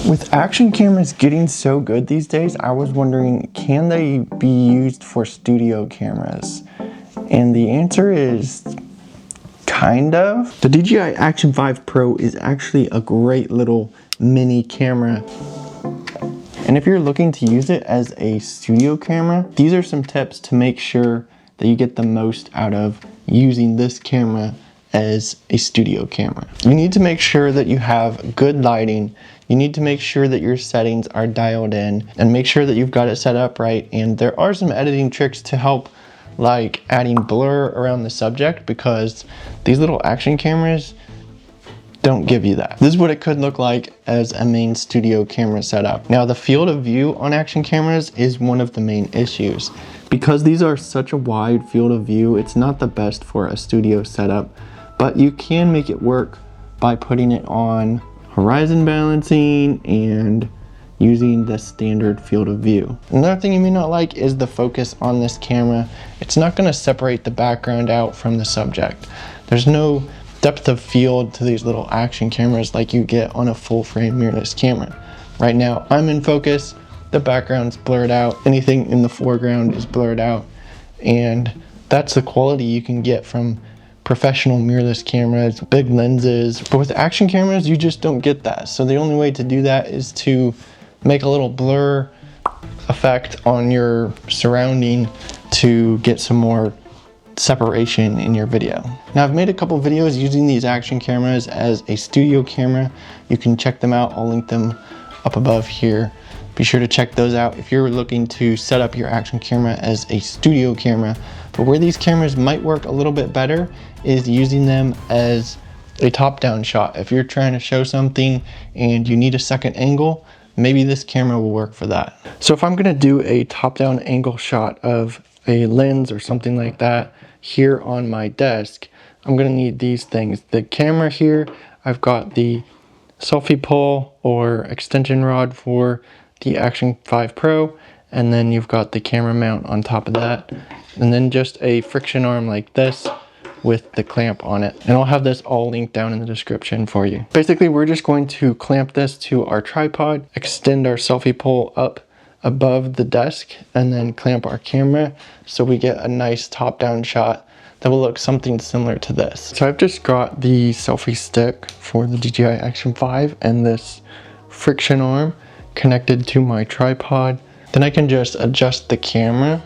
With action cameras getting so good these days, I was wondering, can they be used for studio cameras? And the answer is kind of. The DJI Action 5 Pro is actually a great little mini camera. And if you're looking to use it as a studio camera, these are some tips to make sure that you get the most out of using this camera as a studio camera. You need to make sure that you have good lighting. You need to make sure that your settings are dialed in and make sure that you've got it set up right. And there are some editing tricks to help, like adding blur around the subject, because these little action cameras don't give you that. This is what it could look like as a main studio camera setup. Now, the field of view on action cameras is one of the main issues. Because these are such a wide field of view, it's not the best for a studio setup, but you can make it work by putting it on horizon balancing and using the standard field of view. Another thing you may not like is the focus on this camera. It's not going to separate the background out from the subject. There's no depth of field to these little action cameras like you get on a full frame mirrorless camera. Right now I'm in focus, the background's blurred out, anything in the foreground is blurred out, and that's the quality you can get from professional mirrorless cameras, big lenses. But with action cameras, you just don't get that. So the only way to do that is to make a little blur effect on your surrounding to get some more separation in your video. Now, I've made a couple videos using these action cameras as a studio camera. You can check them out. I'll link them up above here. Be sure to check those out if you're looking to set up your action camera as a studio camera. But where these cameras might work a little bit better is using them as a top-down shot. If you're trying to show something and you need a second angle, maybe this camera will work for that. So if I'm gonna do a top-down angle shot of a lens or something like that here on my desk, I'm gonna need these things. The camera here, I've got the selfie pole or extension rod for the Action 5 Pro, and then you've got the camera mount on top of that, and then just a friction arm like this with the clamp on it. And I'll have this all linked down in the description for you. Basically, we're just going to clamp this to our tripod, extend our selfie pole up above the desk, and then clamp our camera so we get a nice top-down shot that will look something similar to this. So I've just got the selfie stick for the DJI Action 5 and this friction arm connected to my tripod. Then I can just adjust the camera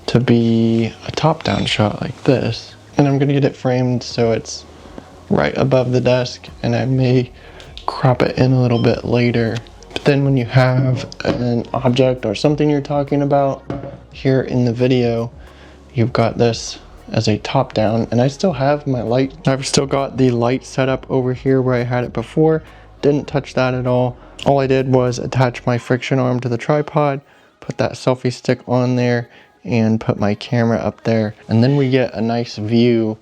to be a top-down shot like this. And I'm gonna get it framed so it's right above the desk, and I may crop it in a little bit later. But then when you have an object or something you're talking about here in the video, you've got this as a top-down, and I still have my light. I've still got the light set up over here where I had it before. Didn't touch that at all. All I did was attach my friction arm to the tripod, put that selfie stick on there, and put my camera up there. And then we get a nice view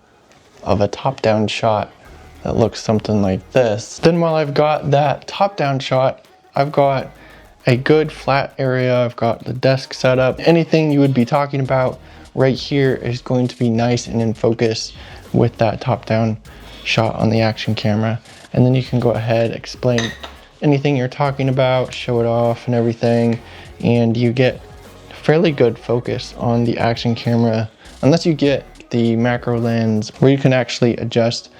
of a top-down shot that looks something like this. Then while I've got that top-down shot, I've got a good flat area. I've got the desk set up. Anything you would be talking about right here is going to be nice and in focus with that top-down shot on the action camera. And then you can go ahead, explain anything you're talking about, show it off and everything, and you get fairly good focus on the action camera, unless you get the macro lens where you can actually adjust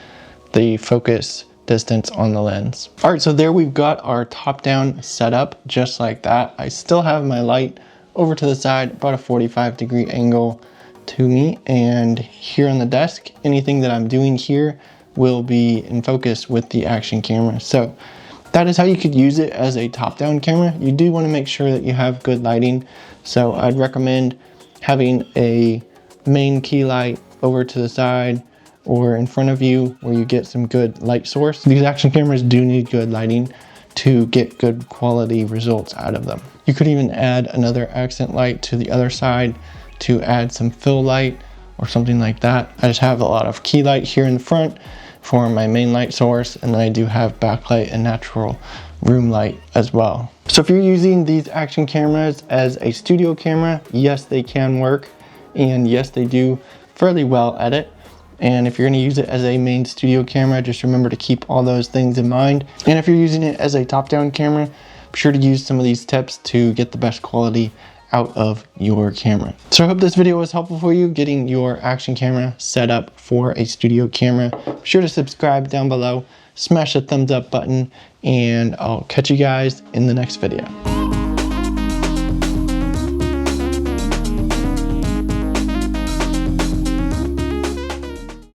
the focus distance on the lens. All right, so there we've got our top-down setup just like that. I still have my light over to the side, about a 45-degree angle to me, and here on the desk, anything that I'm doing here will be in focus with the action camera. So that is how you could use it as a top-down camera. You do want to make sure that you have good lighting. So I'd recommend having a main key light over to the side or in front of you where you get some good light source. These action cameras do need good lighting to get good quality results out of them. You could even add another accent light to the other side to add some fill light or something like that. I just have a lot of key light here in the front for my main light source, and then I do have backlight and natural room light as well. So if you're using these action cameras as a studio camera, yes, they can work, and yes, they do fairly well at it. And if you're going to use it as a main studio camera, just remember to keep all those things in mind. And if you're using it as a top-down camera, be sure to use some of these tips to get the best quality out of your camera. So I hope this video was helpful for you getting your action camera set up for a studio camera. Be sure to subscribe down below, smash the thumbs up button, and I'll catch you guys in the next video.